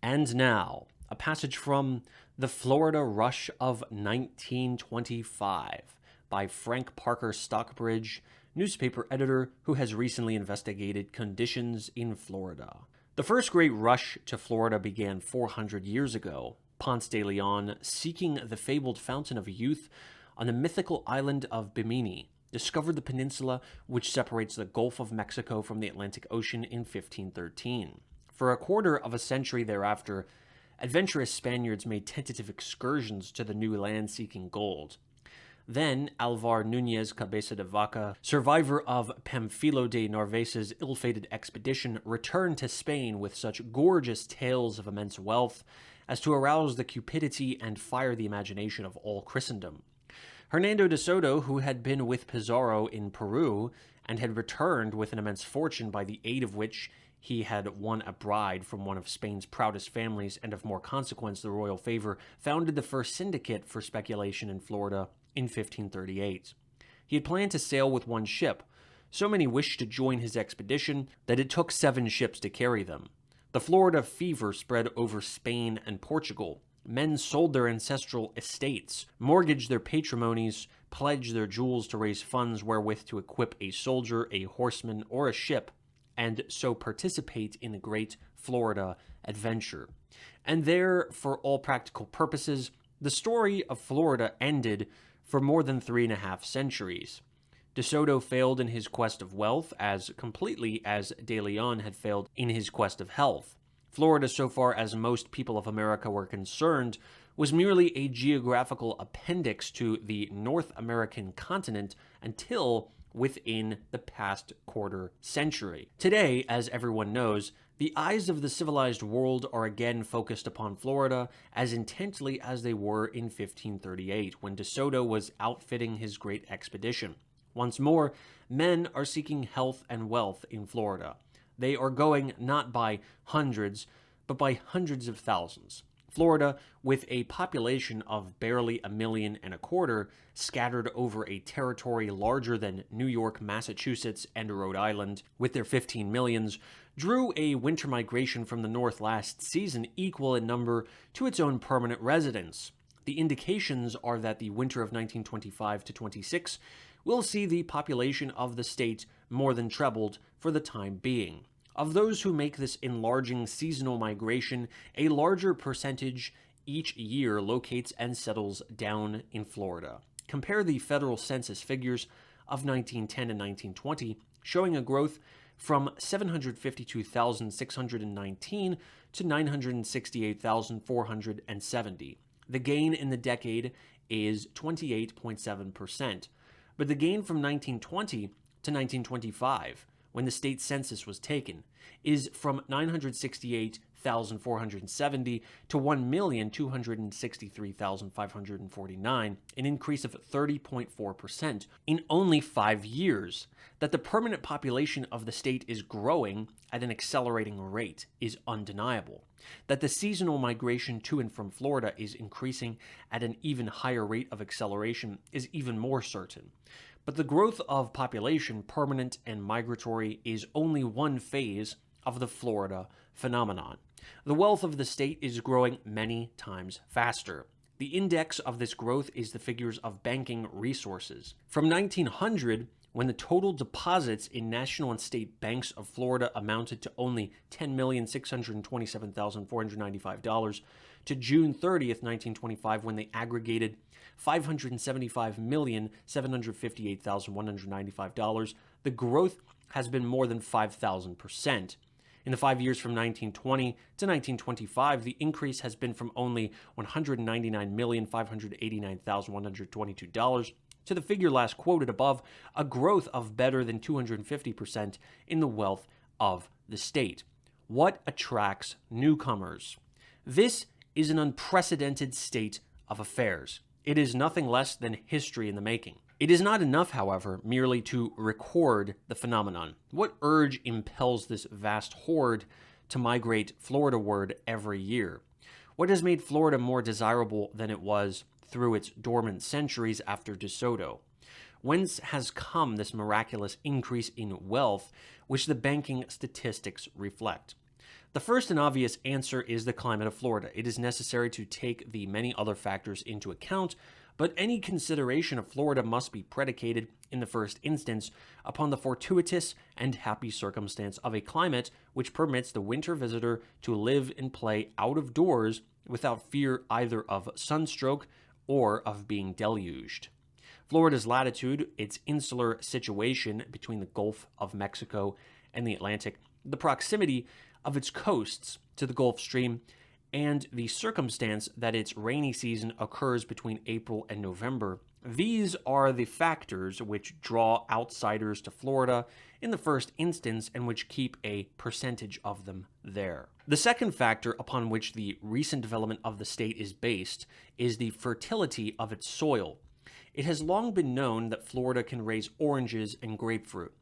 And now, a passage from The Florida Rush of 1925 by Frank Parker Stockbridge, newspaper editor who has recently investigated conditions in Florida. The first great rush to Florida began 400 years ago. Ponce de Leon, seeking the fabled fountain of youth on the mythical island of Bimini, discovered the peninsula which separates the Gulf of Mexico from the Atlantic Ocean in 1513. For a quarter of a century thereafter, adventurous Spaniards made tentative excursions to the new land seeking gold. Then Alvar Núñez Cabeza de Vaca, survivor of Pamfilo de Narvaez's ill-fated expedition, returned to Spain with such gorgeous tales of immense wealth as to arouse the cupidity and fire the imagination of all Christendom. Hernando de Soto, who had been with Pizarro in Peru and had returned with an immense fortune by the aid of which he had won a bride from one of Spain's proudest families and of more consequence the royal favor, founded the first syndicate for speculation in Florida in 1538. He had planned to sail with one ship. So many wished to join his expedition that it took 7 ships to carry them. The Florida fever spread over Spain and Portugal. Men sold their ancestral estates, mortgaged their patrimonies, pledged their jewels to raise funds wherewith to equip a soldier, a horseman, or a ship, and so participate in the great Florida adventure. And there, for all practical purposes, the story of Florida ended for more than 3.5 centuries. De Soto failed in his quest of wealth as completely as De Leon had failed in his quest of health. Florida, so far as most people of America were concerned, was merely a geographical appendix to the North American continent until within the past quarter century. Today, as everyone knows, the eyes of the civilized world are again focused upon Florida as intently as they were in 1538, when De Soto was outfitting his great expedition. Once more, men are seeking health and wealth in Florida. They are going not by hundreds, but by hundreds of thousands. Florida, with a population of barely 1.25 million, scattered over a territory larger than New York, Massachusetts, and Rhode Island, with their 15 millions, drew a winter migration from the north last season equal in number to its own permanent residents. The indications are that the winter of 1925 to 26 will see the population of the state more than trebled for the time being. Of those who make this enlarging seasonal migration, a larger percentage each year locates and settles down in Florida. Compare the federal census figures of 1910 and 1920, showing a growth from 752,619 to 968,470. The gain in the decade is 28.7%, but the gain from 1920 to 1925, when the state census was taken, is from 968,470 to 1,263,549, an increase of 30.4% in only 5 years. That the permanent population of the state is growing at an accelerating rate is undeniable. That the seasonal migration to and from Florida is increasing at an even higher rate of acceleration is even more certain. But the growth of population, permanent and migratory, is only one phase of the Florida phenomenon. The wealth of the state is growing many times faster. The index of this growth is the figures of banking resources. From 1900, when the total deposits in national and state banks of Florida amounted to only $10,627,495, to June 30th, 1925, when they aggregated $575,758,195, the growth has been more than 5,000%. In the 5 years from 1920 to 1925, the increase has been from only $199,589,122 to the figure last quoted above, a growth of better than 250% in the wealth of the state. What attracts newcomers? This is an unprecedented state of affairs. It is nothing less than history in the making. It is not enough, however, merely to record the phenomenon. What urge impels this vast horde to migrate Floridaward every year? What has made Florida more desirable than it was through its dormant centuries after De Soto? Whence has come this miraculous increase in wealth which the banking statistics reflect? The first and obvious answer is the climate of Florida. It is necessary to take the many other factors into account, but any consideration of Florida must be predicated, in the first instance, upon the fortuitous and happy circumstance of a climate which permits the winter visitor to live and play out of doors without fear either of sunstroke or of being deluged. Florida's latitude, its insular situation between the Gulf of Mexico and the Atlantic, the proximity of its coasts to the Gulf Stream, and the circumstance that its rainy season occurs between April and November. These are the factors which draw outsiders to Florida in the first instance and which keep a percentage of them there. The second factor upon which the recent development of the state is based is the fertility of its soil. It has long been known that Florida can raise oranges and grapefruit.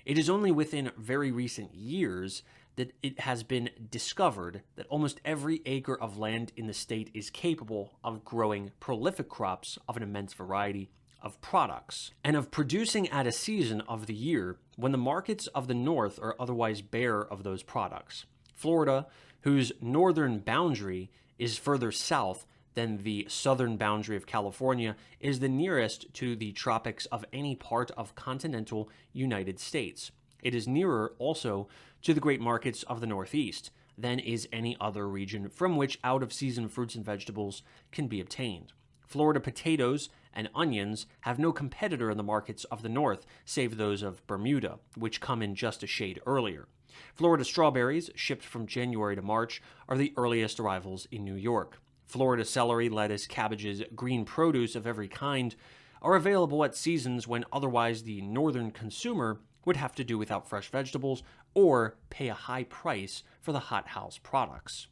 It is only within very recent years that it has been discovered that almost every acre of land in the state is capable of growing prolific crops of an immense variety of products, and of producing at a season of the year when the markets of the north are otherwise bare of those products. Florida, whose northern boundary is further south than the southern boundary of California, is the nearest to the tropics of any part of continental United States. It is nearer also to the great markets of the Northeast than is any other region from which out-of-season fruits and vegetables can be obtained. Florida potatoes and onions have no competitor in the markets of the North, save those of Bermuda, which come in just a shade earlier. Florida strawberries, shipped from January to March, are the earliest arrivals in New York. Florida celery, lettuce, cabbages, green produce of every kind are available at seasons when otherwise the northern consumer would have to do without fresh vegetables or pay a high price for the hothouse products.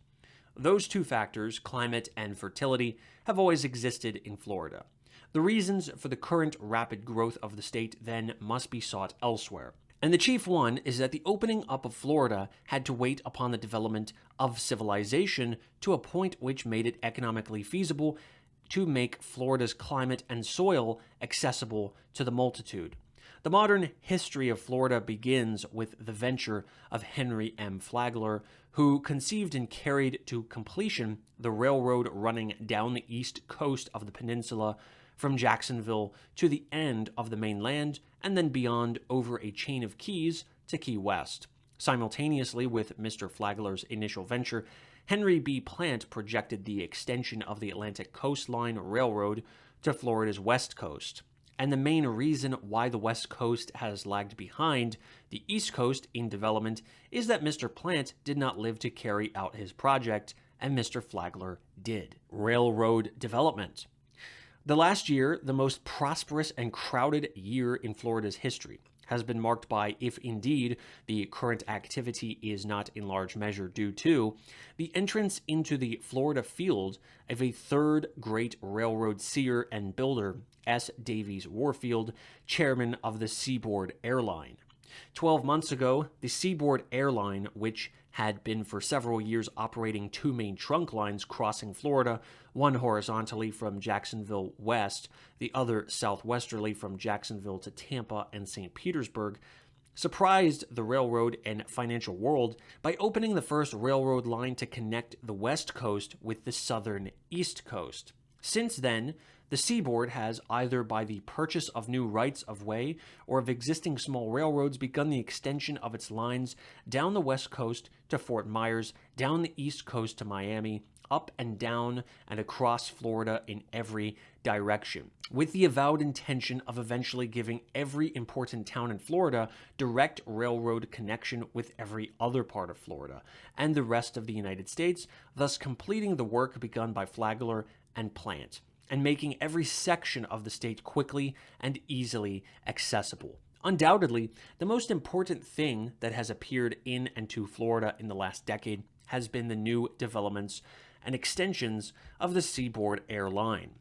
Those two factors, climate and fertility, have always existed in Florida. The reasons for the current rapid growth of the state then must be sought elsewhere. And the chief one is that the opening up of Florida had to wait upon the development of civilization to a point which made it economically feasible to make Florida's climate and soil accessible to the multitude. The modern history of Florida begins with the venture of Henry M. Flagler, who conceived and carried to completion the railroad running down the east coast of the peninsula from Jacksonville to the end of the mainland and then beyond over a chain of keys to Key West. Simultaneously with Mr. Flagler's initial venture, Henry B. Plant projected the extension of the Atlantic Coastline Railroad to Florida's west coast. And the main reason why the West Coast has lagged behind the East Coast in development is that Mr. Plant did not live to carry out his project, and Mr. Flagler did. Railroad development. The last year, the most prosperous and crowded year in Florida's history, has been marked by, if indeed the current activity is not in large measure due to, the entrance into the Florida field of a third great railroad seer and builder, S. Davies Warfield, chairman of the Seaboard Airline. 12 months ago, the Seaboard Airline, which had been for several years operating two main trunk lines crossing Florida, one horizontally from Jacksonville west, the other southwesterly from Jacksonville to Tampa and St. Petersburg, surprised the railroad and financial world by opening the first railroad line to connect the west coast with the southern east coast. Since then, the Seaboard has, either by the purchase of new rights of way or of existing small railroads, begun the extension of its lines down the west coast to Fort Myers, down the east coast to Miami, up and down and across Florida in every direction, with the avowed intention of eventually giving every important town in Florida direct railroad connection with every other part of Florida and the rest of the United States, thus completing the work begun by Flagler and Plant, and making every section of the state quickly and easily accessible. Undoubtedly, the most important thing that has appeared in and to Florida in the last decade has been the new developments and extensions of the Seaboard Airline.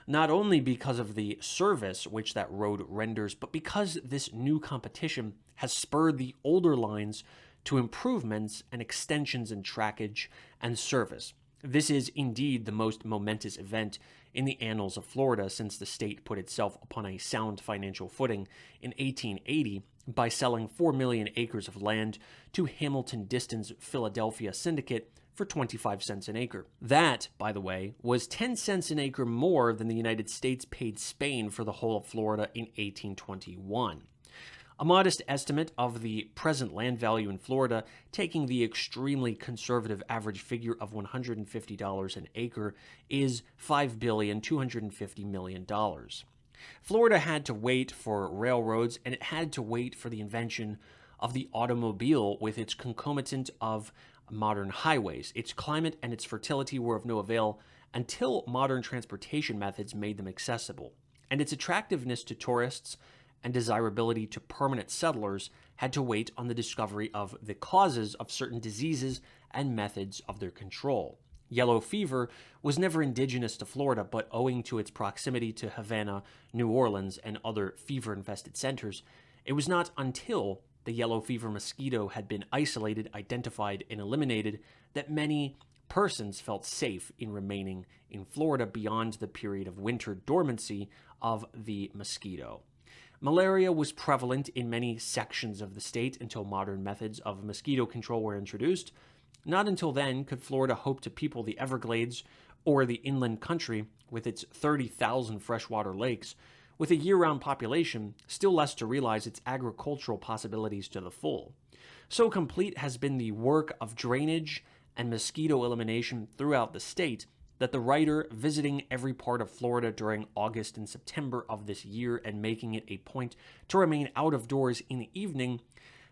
Not only because of the service which that road renders, but because this new competition has spurred the older lines to improvements and extensions in trackage and service. This is indeed the most momentous event in the annals of Florida since the state put itself upon a sound financial footing in 1880 by selling 4 million acres of land to Hamilton Diston's Philadelphia syndicate for 25 cents an acre. That, by the way, was 10 cents an acre more than the United States paid Spain for the whole of Florida in 1821. A modest estimate of the present land value in Florida, taking the extremely conservative average figure of $150 an acre, is $5,250,000,000. Florida had to wait for railroads, and it had to wait for the invention of the automobile with its concomitant of modern highways. Its climate and its fertility were of no avail until modern transportation methods made them accessible, and its attractiveness to tourists and desirability to permanent settlers had to wait on the discovery of the causes of certain diseases and methods of their control. Yellow fever was never indigenous to Florida, but owing to its proximity to Havana, New Orleans, and other fever-infested centers, it was not until the yellow fever mosquito had been isolated, identified, and eliminated that many persons felt safe in remaining in Florida beyond the period of winter dormancy of the mosquito. Malaria was prevalent in many sections of the state until modern methods of mosquito control were introduced. Not until then could Florida hope to people the Everglades or the inland country with its 30,000 freshwater lakes, with a year-round population, still less to realize its agricultural possibilities to the full. So complete has been the work of drainage and mosquito elimination throughout the state that the writer, visiting every part of Florida during August and September of this year and making it a point to remain out of doors in the evening,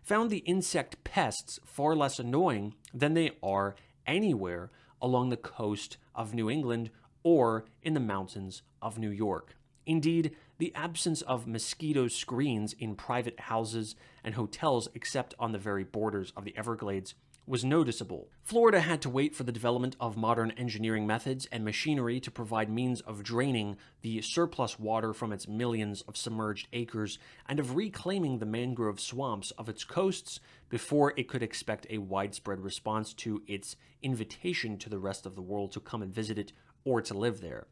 found the insect pests far less annoying than they are anywhere along the coast of New England or in the mountains of New York. Indeed, the absence of mosquito screens in private houses and hotels, except on the very borders of the Everglades, was noticeable. Florida had to wait for the development of modern engineering methods and machinery to provide means of draining the surplus water from its millions of submerged acres and of reclaiming the mangrove swamps of its coasts before it could expect a widespread response to its invitation to the rest of the world to come and visit it or to live there.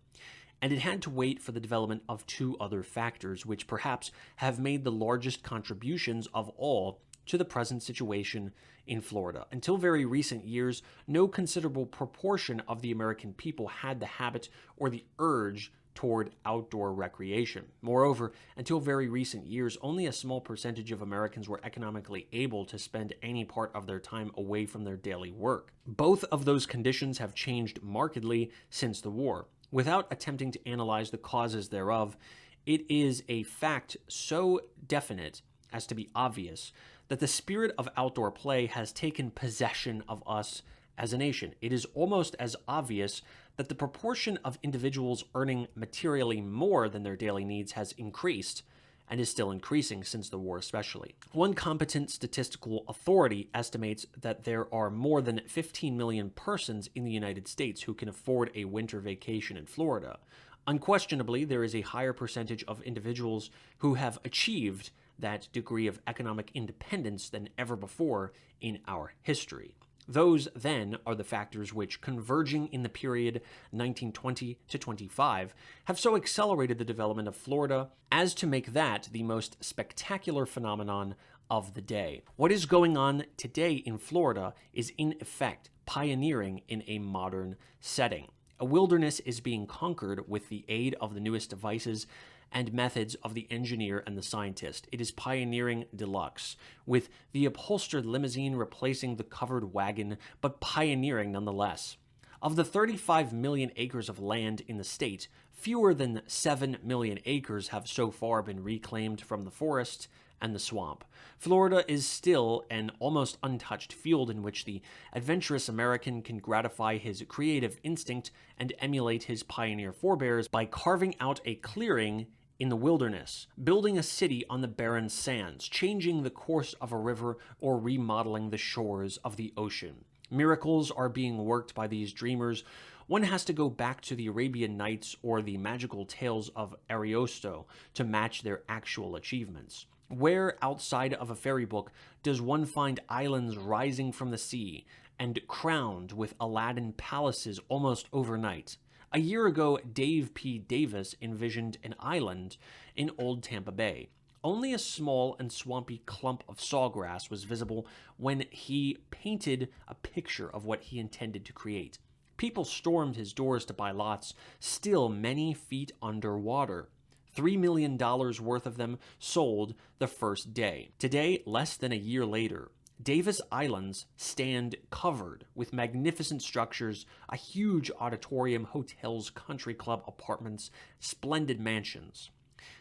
And it had to wait for the development of two other factors, which perhaps have made the largest contributions of all to the present situation in Florida. Until very recent years, no considerable proportion of the American people had the habit or the urge toward outdoor recreation. Moreover, until very recent years, only a small percentage of Americans were economically able to spend any part of their time away from their daily work. Both of those conditions have changed markedly since the war. Without attempting to analyze the causes thereof, it is a fact so definite as to be obvious that the spirit of outdoor play has taken possession of us as a nation. It is almost as obvious that the proportion of individuals earning materially more than their daily needs has increased, and is still increasing since the war especially. One competent statistical authority estimates that there are more than 15 million persons in the United States who can afford a winter vacation in Florida. Unquestionably, there is a higher percentage of individuals who have achieved that degree of economic independence than ever before in our history. Those, then, are the factors which, converging in the period 1920 to 25, have so accelerated the development of Florida as to make that the most spectacular phenomenon of the day. What is going on today in Florida is, in effect, pioneering in a modern setting. A wilderness is being conquered with the aid of the newest devices and methods of the engineer and the scientist. It is pioneering deluxe, with the upholstered limousine replacing the covered wagon, but pioneering nonetheless. Of the 35 million acres of land in the state, fewer than 7 million acres have so far been reclaimed from the forest and the swamp. Florida is still an almost untouched field in which the adventurous American can gratify his creative instinct and emulate his pioneer forebears by carving out a clearing in the wilderness, building a city on the barren sands, changing the course of a river, or remodeling the shores of the ocean. Miracles are being worked by these dreamers. One has to go back to the Arabian Nights or the magical tales of Ariosto to match their actual achievements. Where outside of a fairy book does one find islands rising from the sea and crowned with Aladdin palaces almost overnight. A year ago, Dave P. Davis envisioned an island in Old Tampa Bay. Only a small and swampy clump of sawgrass was visible when he painted a picture of what he intended to create. People stormed his doors to buy lots, still many feet underwater. $3 million worth of them sold the first day. Today, less than a year later, Davis Islands stand covered with magnificent structures, a huge auditorium, hotels, country club, apartments, splendid mansions.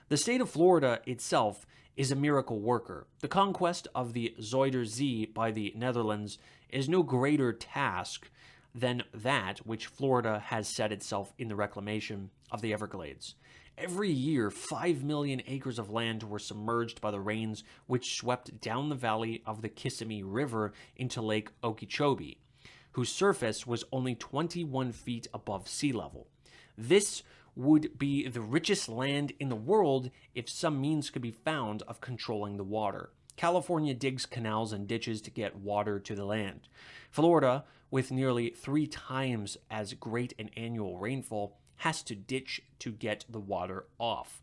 The state of Florida itself is a miracle worker. The conquest of the Zuiderzee by the Netherlands is no greater task than that which Florida has set itself in the reclamation of the Everglades. Every year, 5 million acres of land were submerged by the rains which swept down the valley of the Kissimmee River into Lake Okeechobee, whose surface was only 21 feet above sea level. This would be the richest land in the world if some means could be found of controlling the water. California digs canals and ditches to get water to the land. Florida, with nearly 3 times as great an annual rainfall, has to ditch to get the water off.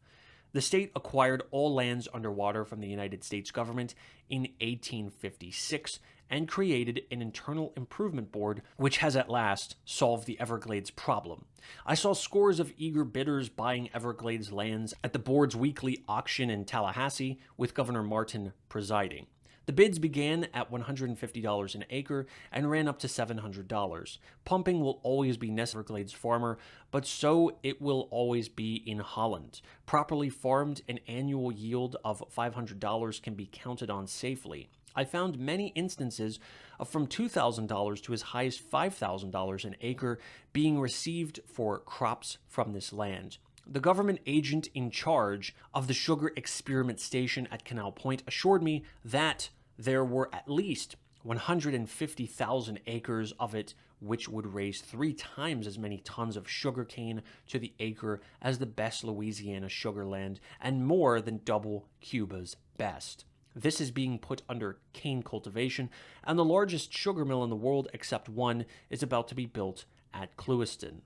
The state acquired all lands underwater from the United States government in 1856 and created an internal improvement board which has at last solved the Everglades problem. I saw scores of eager bidders buying Everglades lands at the board's weekly auction in Tallahassee, with Governor Martin presiding. The bids began at $150 an acre and ran up to $700. Pumping will always be necessary for Everglades farmer, but so it will always be in Holland. Properly farmed, an annual yield of $500 can be counted on safely. I found many instances of from $2,000 to as high as $5,000 an acre being received for crops from this land. The government agent in charge of the sugar experiment station at Canal Point assured me that there were at least 150,000 acres of it, which would raise 3 times as many tons of sugarcane to the acre as the best Louisiana sugar land, and more than double Cuba's best. This is being put under cane cultivation, and the largest sugar mill in the world, except one, is about to be built at Clewiston.